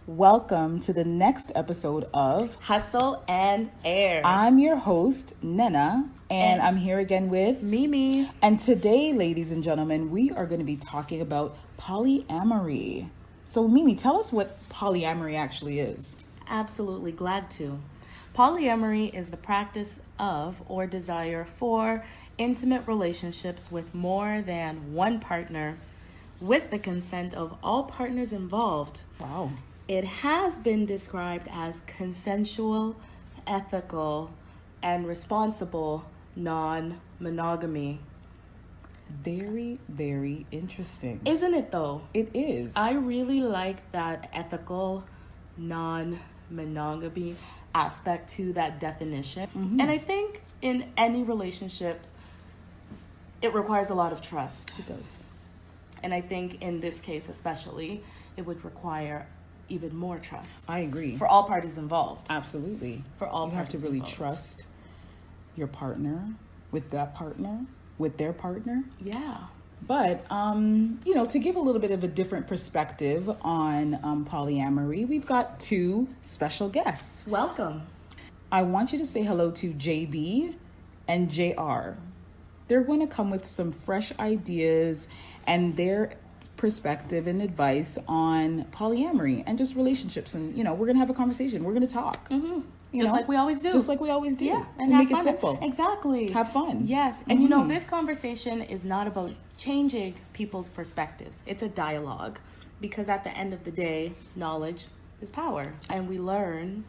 Welcome to the next episode of Hustle and Air. I'm your host, Nena, and I'm here again with Mimi. And today, ladies and gentlemen, we are going to be talking about polyamory. So, Mimi, tell us what polyamory actually is. Absolutely glad to. Polyamory is the practice of or desire for intimate relationships with more than one partner with the consent of all partners involved. Wow. It has been described as consensual, ethical, and responsible non-monogamy. Very, very interesting. Isn't it though? It is. I really like that ethical non-monogamy aspect to that definition. Mm-hmm. And I think in any relationships, it requires a lot of trust. It does. And I think in this case especially, it would require even more trust. I agree. For all parties involved. Absolutely. For all you have to parties really involved. trust your partner with that partner, with their partner. Yeah. But, to give a little bit of a different perspective on polyamory, we've got two special guests. Welcome. I want you to say hello to JB and JR. They're going to come with some fresh ideas and their perspective and advice on polyamory and just relationships. And, we're going to have a conversation. We're going to talk. Mm-hmm. Just like we always do. Just like we always do. Yeah. And make it simple. Exactly. Have fun. Yes. And this conversation is not about changing people's perspectives. It's a dialogue. Because at the end of the day, knowledge is power. And we learn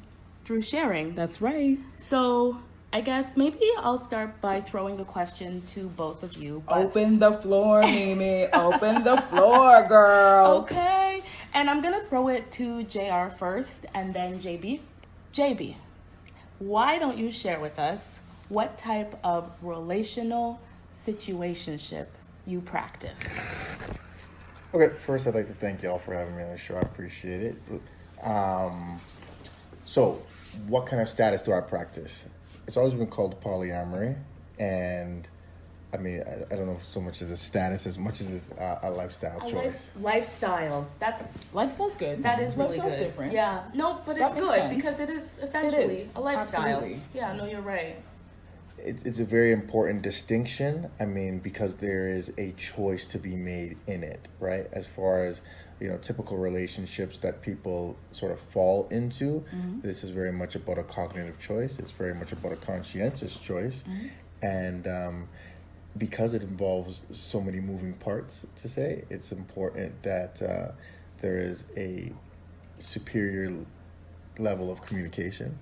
through sharing. That's right. So I guess maybe I'll start by throwing the question to both of you. Open the floor, Mimi. Open the floor, girl. Okay. And I'm going to throw it to JR first and then JB. JB, why don't you share with us what type of relational situationship you practice? Okay, first I'd like to thank y'all for having me on the show. I appreciate it. So, what kind of status do I practice? It's always been called polyamory, and I mean, I don't know so much as a status as much as it's a lifestyle choice. Lifestyle. Lifestyle's good. That is really Lifestyle's good. different. Yeah. No, but That it's makes good sense. because it is essentially a lifestyle. Absolutely. Yeah, no, you're right. It's a very important distinction. I mean, because there is a choice to be made in it, right? As far as typical relationships that people sort of fall into, this is very much about a cognitive choice. It's very much about a conscientious choice, and because it involves so many moving parts, to say, it's important that there is a superior level of communication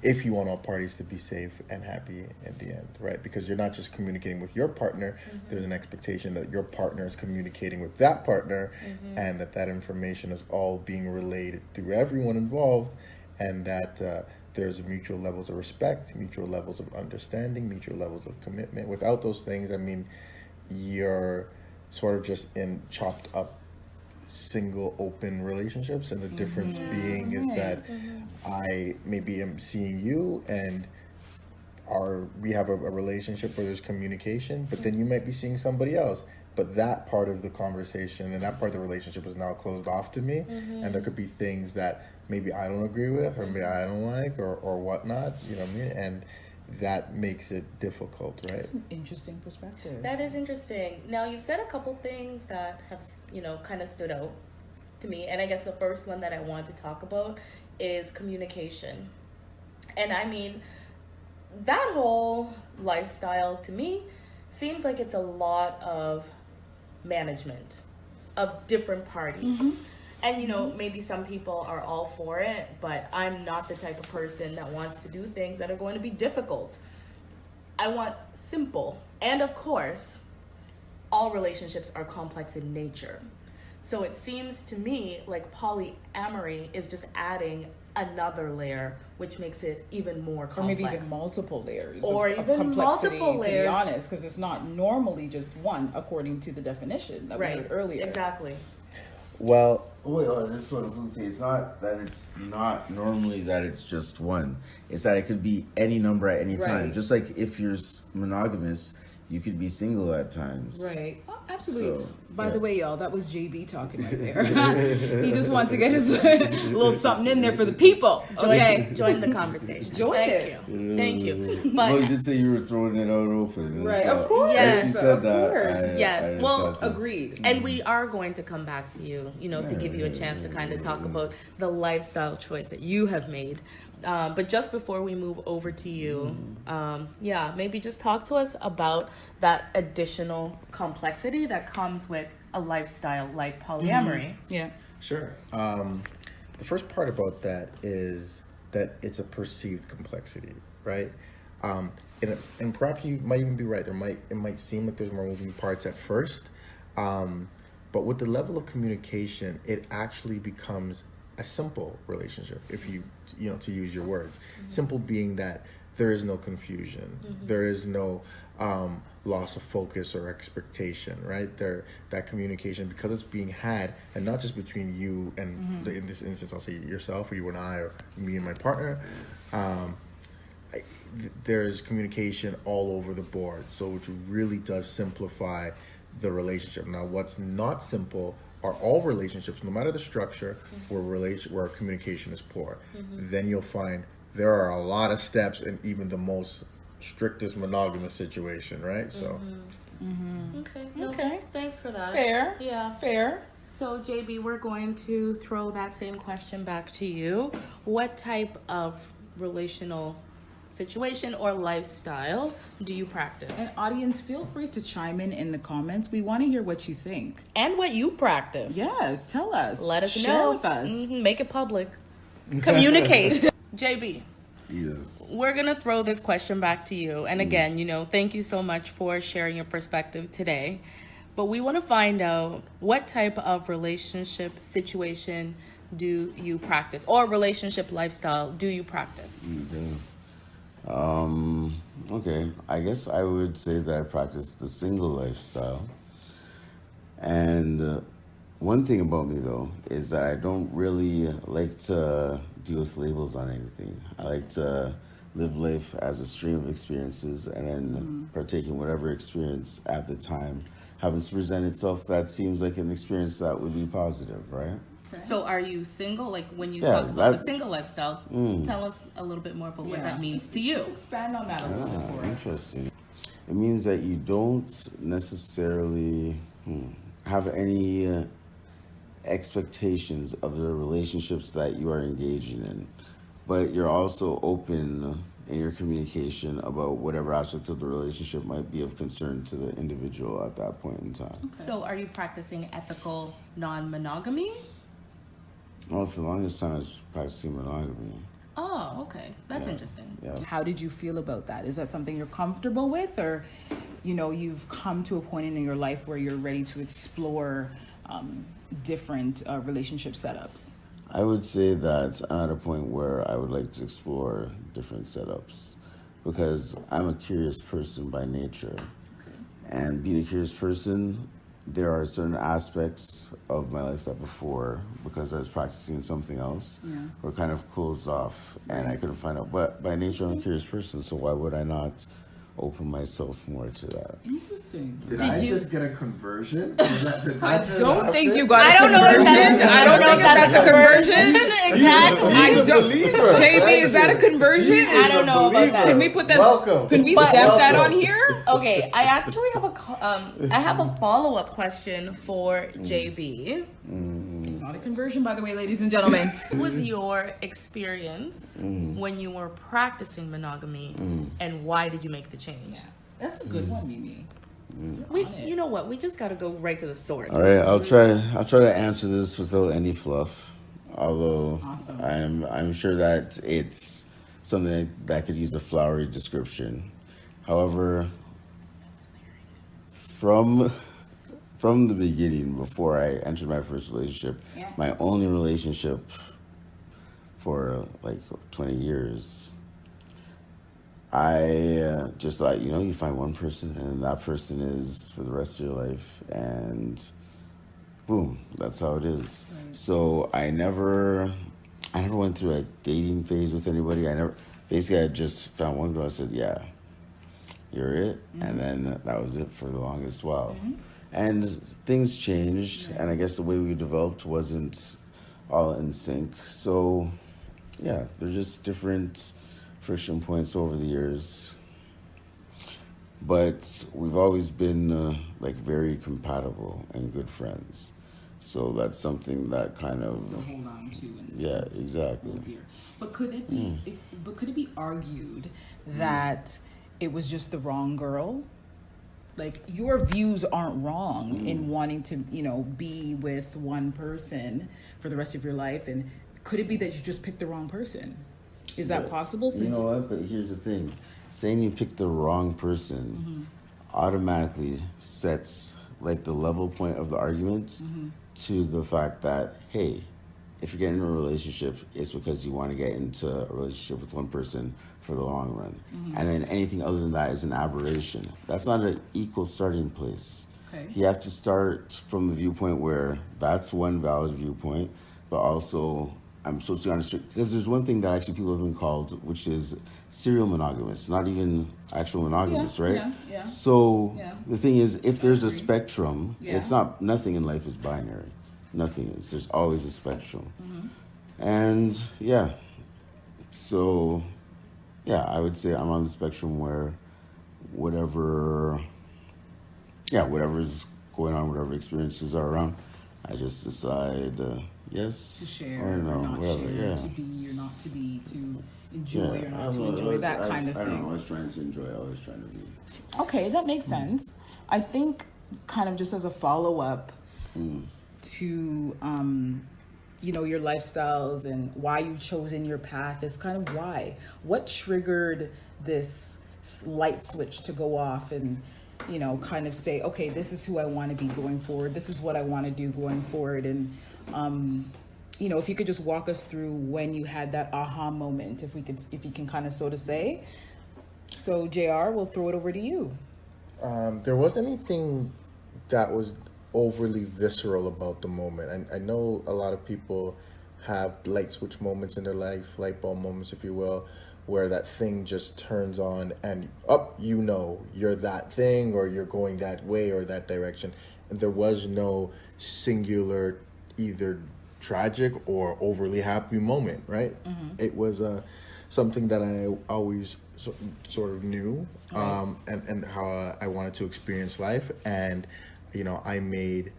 if you want all parties to be safe and happy at the end, right? Because you're not just communicating with your partner, there's an expectation that your partner is communicating with that partner, and that information is all being relayed through everyone involved, and that there's mutual levels of respect, mutual levels of understanding, mutual levels of commitment. Without those things, I mean, you're sort of just in chopped up single open relationships, and the difference being is that I maybe am seeing you and we have a relationship where there's communication, but then you might be seeing somebody else, but that part of the conversation and that part of the relationship is now closed off to me, and there could be things that maybe I don't agree with or maybe I don't like or whatnot, you know what I mean? And that makes it difficult, right? That's an interesting perspective. That is interesting. Now, you've said a couple things that have, kind of stood out to me. And I guess the first one that I want to talk about is communication. And I mean, that whole lifestyle to me seems like it's a lot of management of different parties. And, maybe some people are all for it, but I'm not the type of person that wants to do things that are going to be difficult. I want simple. And of course, all relationships are complex in nature. So it seems to me like polyamory is just adding another layer, which makes it even more complex. Or maybe even multiple layers or of even complexity, multiple layers. to be honest, because it's not normally just one, according to the definition that we heard earlier. Exactly. Well, Wait, that's what I'm going to say. It's not that it's not normally that it's just one. It's that it could be any number at any time. Right. Just like if you're monogamous, you could be single at times. Right. Absolutely. So, By yeah. the way, y'all, that was JB talking right there. He just wants to get his little something in there for the people. Okay. Join the conversation. Join Thank it. you. Thank you. Well, you But did say you were throwing it out open. Right, So, of course. Yes, As you said of that, course. Yes, well, Agreed. and we are going to come back to you, to give you a chance to kind of talk about the lifestyle choice that you have made. But just before we move over to you, maybe just talk to us about that additional complexity that comes with a lifestyle like polyamory. Yeah. Sure. The first part about that is that it's a perceived complexity, right? And perhaps you might even be right. It might seem like there's more moving parts at first, but with the level of communication, it actually becomes a simple relationship. If you to use your words, simple being that there is no confusion, there is no loss of focus or expectation, right? That communication, because it's being had, and not just between you and in this instance, I'll say yourself or you and I or me and my partner. There's communication all over the board, so which really does simplify the relationship. Now, what's not simple are all relationships, no matter the structure, where communication is poor. Then you'll find there are a lot of steps in even the most strictest monogamous situation, right? So, Okay. No, Okay. Thanks for that. Fair. Yeah. Fair. So, JB, we're going to throw that same question back to you. What type of relational situation or lifestyle do you practice? And audience, feel free to chime in the comments. We want to hear what you think. And what you practice. Yes, tell us. Let us Share know. with us. Make it public. Communicate. JB, Yes. we're going to throw this question back to you. And again, thank you so much for sharing your perspective today. But we want to find out what type of relationship situation do you practice, or relationship lifestyle do you practice? Okay. I guess I would say that I practice the single lifestyle. And one thing about me, though, is that I don't really like to deal with labels on anything. I like to live life as a stream of experiences and then partake in whatever experience at the time happens to present itself that seems like an experience that would be positive, right? So are you single? Like when you Yeah, talk about the that- single lifestyle, tell us a little bit more about what that means to you. Just expand on that a little bit for us. Interesting. It means that you don't necessarily have any expectations of the relationships that you are engaging in, but you're also open in your communication about whatever aspect of the relationship might be of concern to the individual at that point in time. So are you practicing ethical non-monogamy? Well, for the longest time, I was practicing monogamy. Oh, okay. That's Yeah. interesting. Yeah. How did you feel about that? Is that something you're comfortable with, or you've come to a point in your life where you're ready to explore different relationship setups? I would say that I'm at a point where I would like to explore different setups because I'm a curious person by nature. And being a curious person, there are certain aspects of my life that before, because I was practicing something else, were kind of closed off and I couldn't find out. But by nature, I'm a curious person, so why would I not open myself more to that? Interesting. did I you- just get a conversion? I don't think you got I a don't know if conversion. that's- I don't know if that's a conversion. Exactly. I He's a don't. believer. JB, is that a conversion? I don't know about that. Can we put that? Welcome. Can we But- step that welcome. on here? Okay, I actually have a follow-up question for JB. It's not a conversion, by the way, ladies and gentlemen. What was your experience when you were practicing monogamy, and why did you make the change? That's a good one, Mimi. You know what? We just got to go right to the source. All right, I'll try to answer this without any fluff. Although Awesome. I'm sure that it's something that could use a flowery description. However, from the beginning, before I entered my first relationship, my only relationship for like 20 years, I just thought, you find one person and that person is for the rest of your life, and boom, that's how it is. So I never went through a dating phase with anybody. I just found one girl. I said, yeah, you're it. And then that was it for the longest while. And things changed, and I guess the way we developed wasn't all in sync. So, yeah, there's just different friction points over the years. But we've always been like very compatible and good friends. So that's something that kind of To hold on to. And yeah, exactly. oh dear. But could it be? But could it be argued that it was just the wrong girl? Like, your views aren't wrong in wanting to, be with one person for the rest of your life, and could it be that you just picked the wrong person? Is that possible? You know what? But here's the thing: saying you picked the wrong person automatically sets like the level point of the argument to the fact that, hey, if you're getting in a relationship, it's because you want to get into a relationship with one person for the long run. And then anything other than that is an aberration. That's not an equal starting place. Okay. You have to start from the viewpoint where that's one valid viewpoint, but also I'm supposed to be honest, because there's one thing that actually people have been called, which is serial monogamous, not even actual monogamous, right? Yeah. So Yeah. the thing is, if there's a agree. spectrum, Yeah. it's not, nothing in life is binary. Nothing is. There's always a spectrum. And yeah, so yeah, I would say I'm on the spectrum where whatever's going on, whatever experiences are around, I just decide yes To share or or no, not whatever. share, Yeah. to be or not to be, to enjoy or I not to was- enjoy, that I kind of I don't know. I thing. was trying to enjoy. I was trying to be. Okay, that makes sense. I think kind of just as a follow-up to your lifestyles and why you've chosen your path is kind of why. What triggered this light switch to go off and kind of say, okay, this is who I want to be going forward. This is what I want to do going forward. And if you could just walk us through when you had that aha moment, if you can kind of so to say. So JR, we'll throw it over to you. There wasn't anything that was overly visceral about the moment. I know a lot of people have light switch moments in their life, light bulb moments, if you will, where that thing just turns on and you're that thing or you're going that way or that direction. And there was no singular, either tragic or overly happy moment, right? It was something that I always sort of knew, and how I wanted to experience life. And I made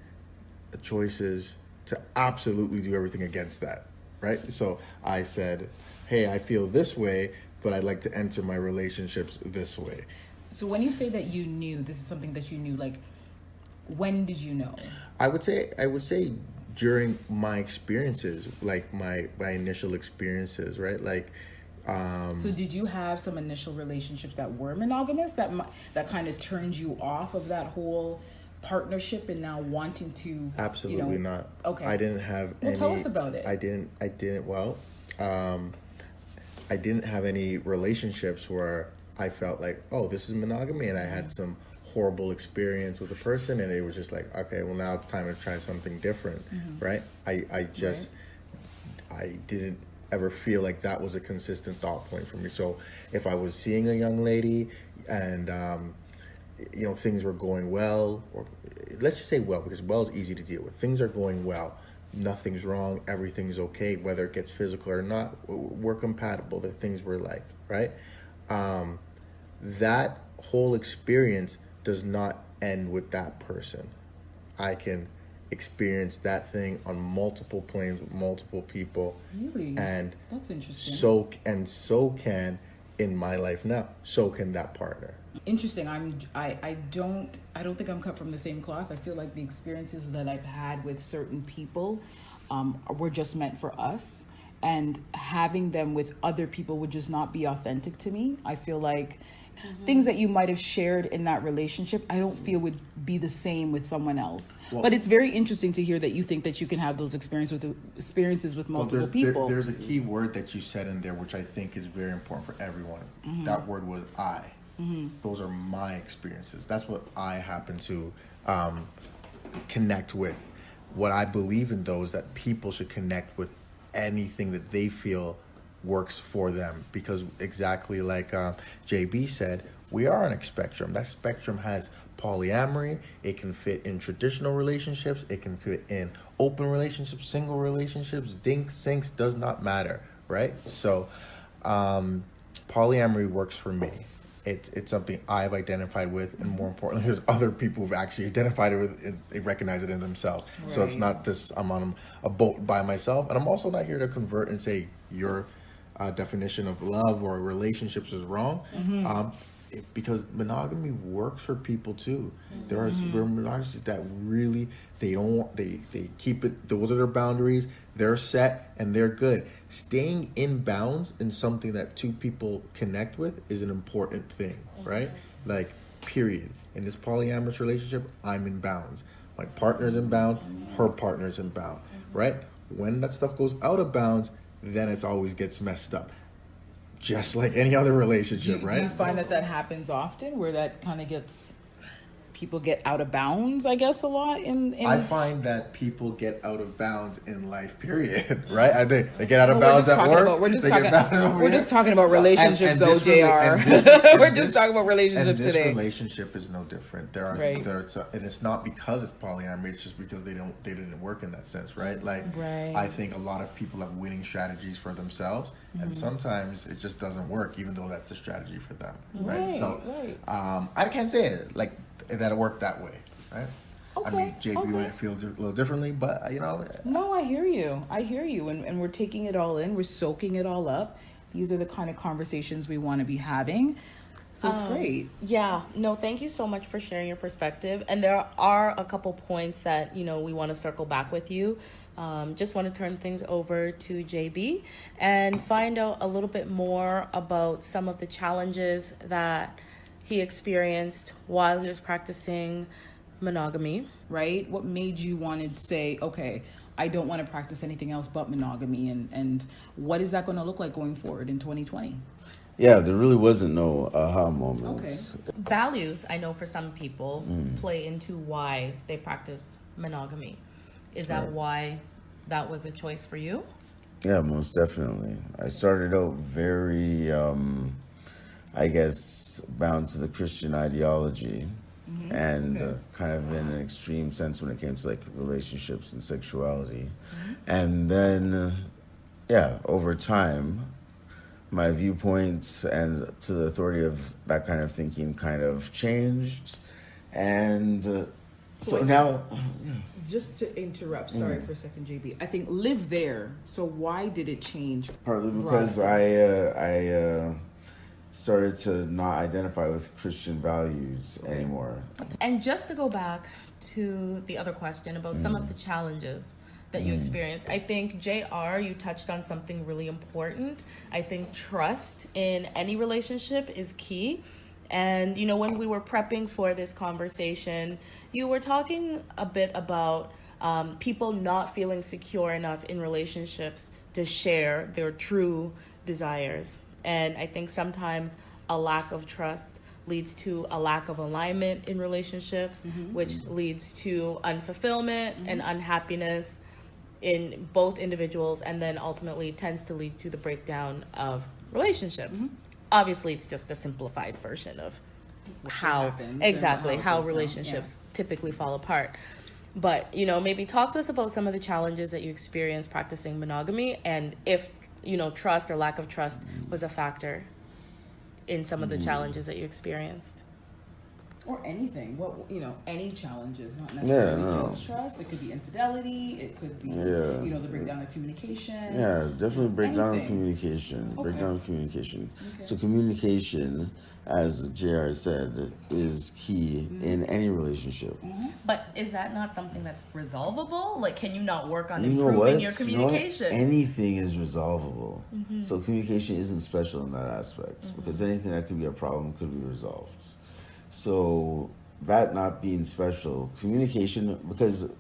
choices to absolutely do everything against that, right? So I said, hey, I feel this way, but I'd like to enter my relationships this way. So when you say that you knew, this is something that you knew, like, when did you know? I would say during my experiences, like my initial experiences, right? Like, So did you have some initial relationships that were monogamous that kind of turned you off of that whole partnership and now wanting to? absolutely not. Okay. I didn't have any. Tell us about it. I didn't have any relationships where I felt like, oh, this is monogamy, and I had some horrible experience with a person, and it was just like, okay, well, now it's time to try something different, right? I didn't ever feel like that was a consistent thought point for me. So if I was seeing a young lady and things were going well, or let's just say well, because well is easy to deal with. Things are going well. Nothing's wrong. Everything's okay. Whether it gets physical or not, we're compatible. The things we're like, right? That whole experience does not end with that person. I can experience that thing on multiple planes with multiple people. Really? And that's interesting. So can in my life now. So can that partner. Interesting. I don't think I'm cut from the same cloth. I feel like the experiences that I've had with certain people were just meant for us, and having them with other people would just not be authentic to me. I feel like things that you might have shared in that relationship, I don't feel would be the same with someone else. Well, but it's very interesting to hear that you think that you can have those experiences with multiple people. There's a key word that you said in there, which I think is very important for everyone. That word was I. Those are my experiences. That's what I happen to connect with. What I believe in, though, is that people should connect with anything that they feel works for them, because exactly like JB said, we are on a spectrum. That spectrum has polyamory, it can fit in traditional relationships, it can fit in open relationships, single relationships, dinks, sinks, does not matter, right? So polyamory works for me. It's something I've identified with, and more importantly, there's other people who've actually identified it with, and they recognize it in themselves. Right. So it's not this, I'm on a boat by myself, and I'm also not here to convert and say your definition of love or relationships is wrong. Because monogamy works for people too. There are monogamous that really they keep it. Those are their boundaries. They're set and they're good. Staying in bounds in something that two people connect with is an important thing, right? Like, period. In this polyamorous relationship, I'm in bounds. My partner's in bound. Her partner's in bound, right? When that stuff goes out of bounds, then it always gets messed up. Just like any other relationship, right? Do you find that happens often, where that kind of people get out of bounds, I guess, a lot in I find that people get out of bounds in life, period, right? I think they get out of bounds at work. We're just talking about relationships, though, JR. We're just talking about relationships today. And this relationship is no different. And it's not because it's polyamory. It's just because they didn't work in that sense, right? Like, I think a lot of people have winning strategies for themselves, and sometimes it just doesn't work, even though that's a strategy for them, right? So I can't say it like that it worked that way, right? Okay, I mean, JP might feel a little differently, but No, I hear you, and we're taking it all in, we're soaking it all up. These are the kind of conversations we want to be having, so it's great. Yeah, no, thank you so much for sharing your perspective. And there are a couple points that we want to circle back with you. Just want to turn things over to JB and find out a little bit more about some of the challenges that he experienced while he was practicing monogamy. Right? What made you want to say, okay, I don't want to practice anything else but monogamy, and what is that going to look like going forward in 2020? Yeah, there really wasn't no aha moments. Okay. Values, I know for some people, play into why they practice monogamy. Is that why that was a choice for you? Yeah, most definitely. I started out very, I guess, bound to the Christian ideology, and kind of in an extreme sense when it came to like relationships and sexuality. And then, over time, my viewpoints and to the authority of that kind of thinking kind of changed. And so now... Just to interrupt, sorry for a second, JB. I think live there. So why did it change? Partly because I started to not identify with Christian values anymore. And just to go back to the other question about some of the challenges that you experienced, I think, JR, you touched on something really important. I think trust in any relationship is key. And, when we were prepping for this conversation, you were talking a bit about people not feeling secure enough in relationships to share their true desires. And I think sometimes a lack of trust leads to a lack of alignment in relationships, which leads to unfulfillment and unhappiness in both individuals, and then ultimately tends to lead to the breakdown of relationships. Obviously, it's just a simplified version of how relationships typically fall apart. But, maybe talk to us about some of the challenges that you experienced practicing monogamy, and if, trust or lack of trust was a factor in some of the challenges that you experienced. Or anything. Any challenges, not necessarily just trust. It could be infidelity. It could be, the breakdown of communication. Yeah, definitely breakdown of communication. Okay. Breakdown of communication. Okay. So communication, as JR said, is key in any relationship. But is that not something that's resolvable? Like, can you not work on improving your communication? Anything is resolvable. So communication isn't special in that aspect, because anything that could be a problem could be resolved. So that not being special, communication, because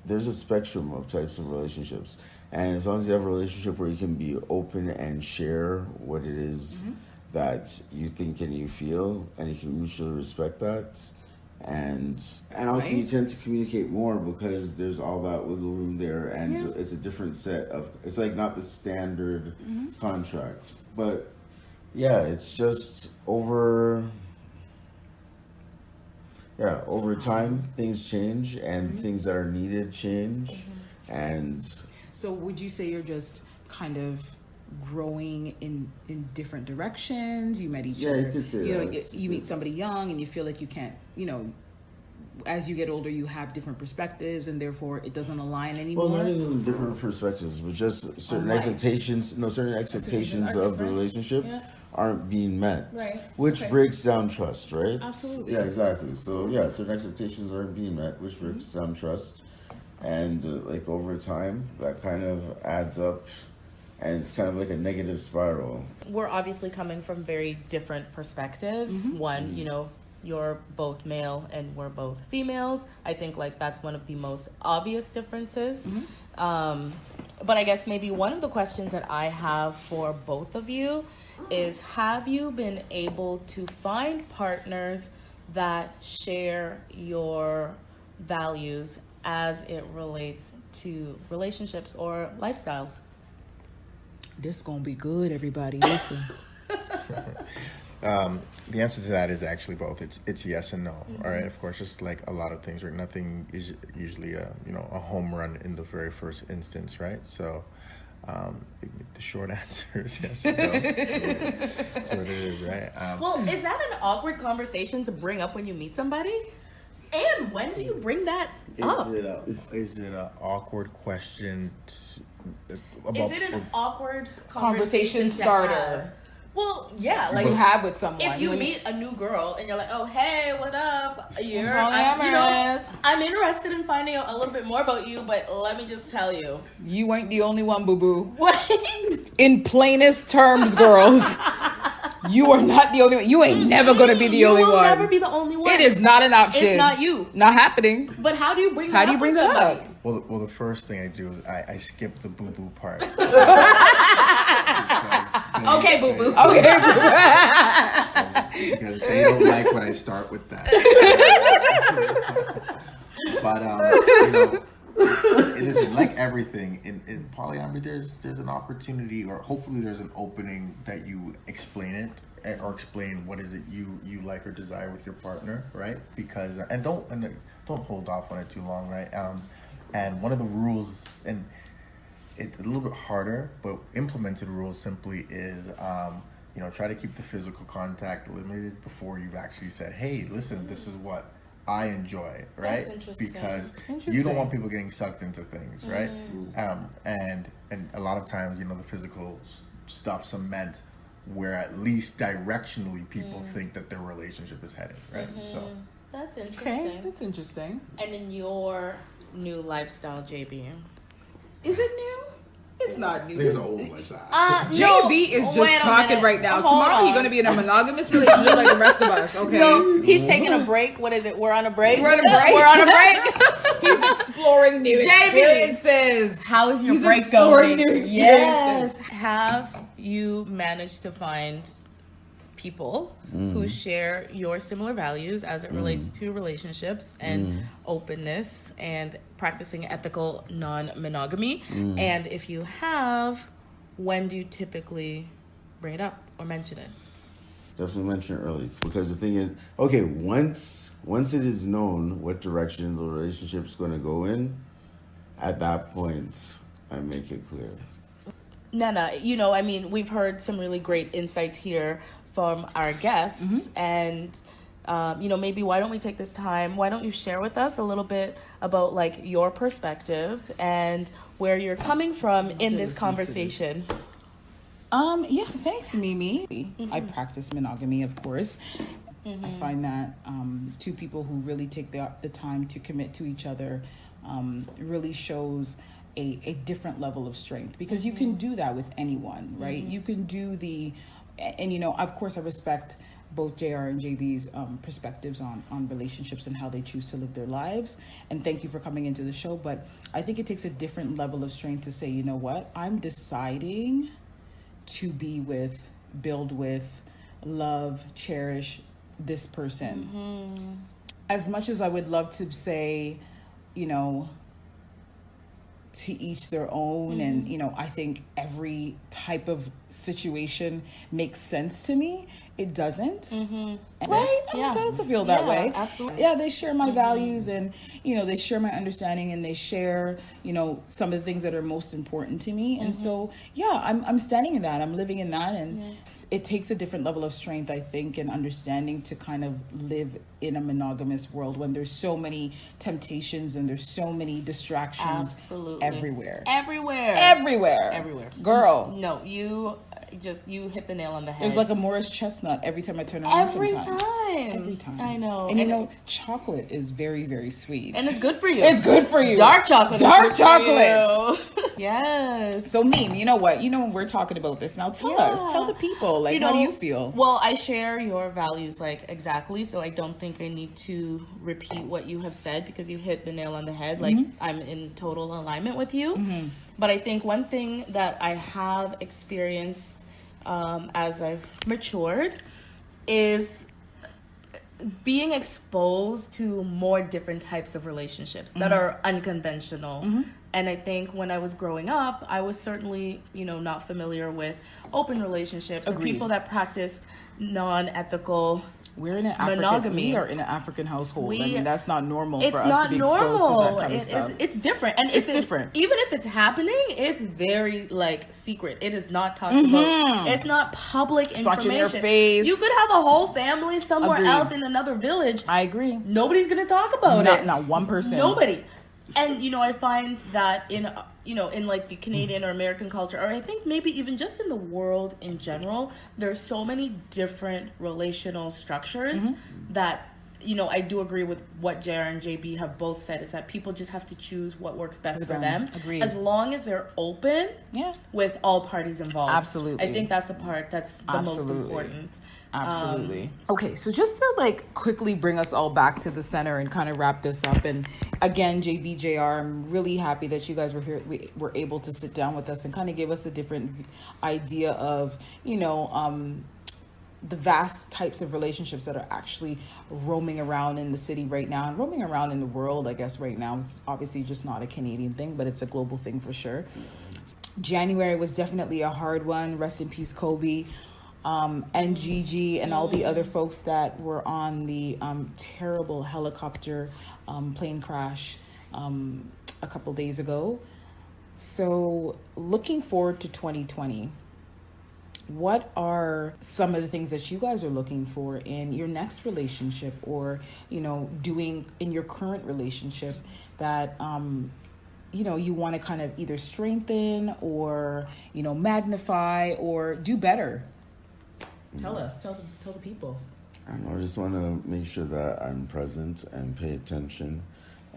there's a spectrum of types of relationships. And as long as you have a relationship where you can be open and share what it is that you think and you feel, and you can mutually respect that. And also you tend to communicate more because there's all that wiggle room there, and it's a different set of, it's like not the standard contract. But it's just over... Yeah, over time things change and things that are needed change, and So would you say you're just kind of growing in different directions? You met each Yeah, other. you could say know, that. you meet somebody young and you feel like you can't, as you get older, you have different perspectives and therefore it doesn't align anymore. well, not even different perspectives, but just certain life. expectations. No, certain expectations are of the different. relationship Yeah. aren't being met, Right. which Okay. breaks down trust, right? Absolutely. Yeah, exactly. So yeah, certain expectations aren't being met, which breaks down trust, and like over time, that kind of adds up, and it's kind of like a negative spiral. We're obviously coming from very different perspectives. One, you're both male and we're both females. I think like that's one of the most obvious differences. But I guess maybe one of the questions that I have for both of you is, have you been able to find partners that share your values as it relates to relationships or lifestyles? This gonna be good, everybody. Listen. The answer to that is actually both. It's yes and no. All right. Of course, just like a lot of things, right? Nothing is usually a home run in the very first instance, right? So, the short answer is yes and no. That's what it is, right? Well, is that an awkward conversation to bring up when you meet somebody? And when do you bring that up? Is it an awkward question? Is it an awkward Conversation conversation starter. starter? Well, yeah, like you have with someone. if you when meet a new girl and you're like, "Oh, hey, what up? I'm polyamorous. I'm interested in finding out a little bit more about you, but let me just tell you." You ain't the only one, boo boo. What? In plainest terms, girls, you are not the only one. You ain't never gonna be the only You will one. never be the only one. It is not an option. It's not you. Not happening. But how do you bring? How that do you up bring with that somebody? up? Well, the first thing I do is I skip the boo boo part. Okay, boo boo. Okay. Because they don't like when I start with that. But it is like everything in polyamory. There's an opportunity, or hopefully there's an opening that you explain it, or explain what is it you like or desire with your partner, right? Because don't hold off on it too long, right? And one of the rules, and it's a little bit harder, but implemented rules simply is, try to keep the physical contact limited before you've actually said, hey, listen, this is what I enjoy, right? That's interesting. Because you Interesting. don't want people getting sucked into things, right? And a lot of times, the physical stuff cements where at least directionally people think that their relationship is heading, right? So That's interesting. Okay, that's interesting. And in your new lifestyle, JB. Is it new? It's not new. it's an old lifestyle. JB is wait just a talking minute. right now. Hold Tomorrow on. he's gonna be in a monogamous relationship like the rest of us. Okay. So he's taking a break. What is it? We're on a break. We're on a break. We're on a break. He's exploring new JB. experiences. How is your He's break exploring going? new Yes. experiences. Have you managed to find people who share your similar values as it relates to relationships and openness and practicing ethical non-monogamy? And if you have, when do you typically bring it up or mention it? Definitely mention it early, because the thing is, okay, once it is known what direction the relationship's going to go in, at that point, I make it clear. Nana, we've heard some really great insights here from our guests, and maybe why don't we take this time? Why don't you share with us a little bit about like your perspective and where you're coming from in this conversation? Yeah, thanks, Mimi. I practice monogamy, of course. I find that two people who really take the time to commit to each other really shows a different level of strength, because you can do that with anyone, right? You can do and of course I respect both JR and JB's perspectives on relationships and how they choose to live their lives. And thank you for coming into the show. But I think it takes a different level of strength to say, you know what, I'm deciding to be with, build with, love, cherish this person. As much as I would love to say, to each their own, and I think every type of situation makes sense to me, it doesn't. Mm-hmm. Right? I'm entitled to feel that way. Absolutely. Yeah, they share my values, and they share my understanding, and they share some of the things that are most important to me. And so I'm standing in that. I'm living in that, and it takes a different level of strength, I think, and understanding to kind of live in a monogamous world when there's so many temptations and there's so many distractions everywhere. Girl. No, you hit the nail on the head. There's like a Morris chestnut every time I turn around. Every time. I know. And chocolate is very, very sweet. And it's good for you. It's good for you. Dark chocolate. Yes. So Meme, you know what? When we're talking about this now, tell the people, how do you feel? Well, I share your values exactly, so I don't think I need to repeat what you have said because you hit the nail on the head. I'm in total alignment with you. But I think one thing that I have experienced as I've matured is being exposed to more different types of relationships that are unconventional. And I think when I was growing up, I was certainly, not familiar with open relationships or people that practiced non-ethical We're in an monogamy. We are in an African household. That's not normal for us not to be exposed normal. to that kind of stuff. It's different. And it's different. Even if it's happening, it's very secret. It is not talked about. It's not public information. It's not in your face. You could have a whole family somewhere else in another village. I agree. Nobody's going to talk about it. Not one person. Nobody. And, I find that in the Canadian or American culture, or I think maybe even just in the world in general, there's so many different relational structures that, I do agree with what JR and JB have both said, is that people just have to choose what works best for them. Agreed. As long as they're open with all parties involved. Absolutely. I think that's the part that's the most important. Absolutely. Okay, so just to quickly bring us all back to the center and kind of wrap this up. And again, JB, JR, I'm really happy that you guys were here. We were able to sit down with us and kind of give us a different idea of, the vast types of relationships that are actually roaming around in the city right now and roaming around in the world, I guess, right now. It's obviously just not a Canadian thing, but it's a global thing for sure. January was definitely a hard one. Rest in peace, Kobe. And Gigi and all the other folks that were on the terrible helicopter plane crash a couple days ago. So looking forward to 2020, what are some of the things that you guys are looking for in your next relationship or, doing in your current relationship that, you want to kind of either strengthen or, magnify or do better? Tell us, tell the people. I don't know, I just want to make sure that I'm present and pay attention.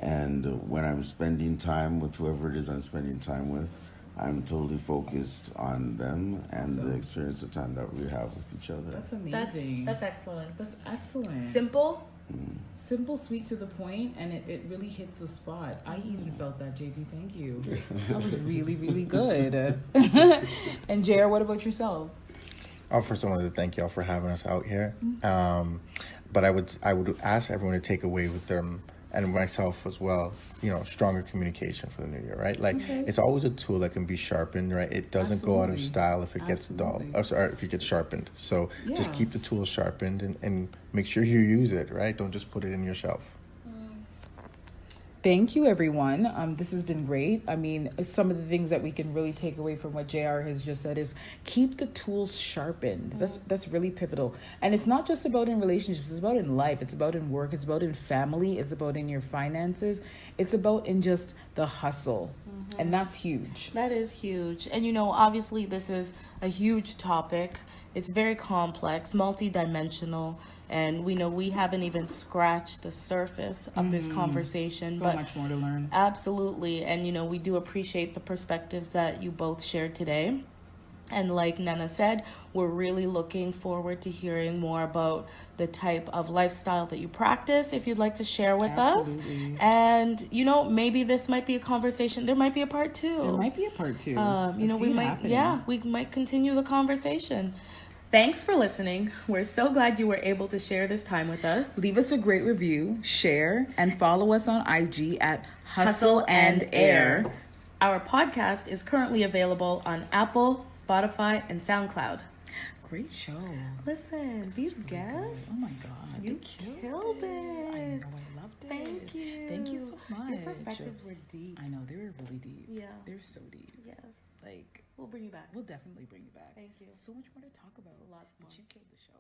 And when I'm spending time with whoever it is I'm spending time with, I'm totally focused on them and the experience of time that we have with each other. That's amazing. That's excellent. That's excellent. Simple. Simple, sweet to the point, and it really hits the spot. I even felt that, JB. Thank you. That was really, really good. And JR, what about yourself? First, I wanted to thank y'all for having us out here. But I would ask everyone to take away with them, and myself as well, stronger communication for the new year, right? It's always a tool that can be sharpened, right? It doesn't go out of style if it gets dull, or if it gets sharpened. So just keep the tool sharpened and make sure you use it, right? Don't just put it in your shelf. Thank you, everyone. This has been great. I mean, some of the things that we can really take away from what JR has just said is keep the tools sharpened. That's really pivotal. And it's not just about in relationships. It's about in life. It's about in work. It's about in family. It's about in your finances. It's about in just the hustle. And that's huge. That is huge. And, obviously this is a huge topic. It's very complex, multidimensional. And we know we haven't even scratched the surface of this conversation. So much more to learn. Absolutely. And, we do appreciate the perspectives that you both shared today. And like Nana said, we're really looking forward to hearing more about the type of lifestyle that you practice, if you'd like to share with us. And, maybe this might be a conversation. There might be a part two. There might be a part two. We might continue the conversation. Thanks for listening. We're so glad you were able to share this time with us. Leave us a great review, share, and follow us on IG at Hustle and Air. Our podcast is currently available on Apple, Spotify, and SoundCloud. Great show. Listen, This these is really guests. good. Oh my God. You they killed it. I know, I loved it. Thank you. Thank you so much. Your perspectives were deep. I know, they were really deep. Yeah. They're so deep. Yes. Like, We'll bring you back. we'll definitely bring you back. Thank you. So much more to talk about. Lots more. But you killed the show.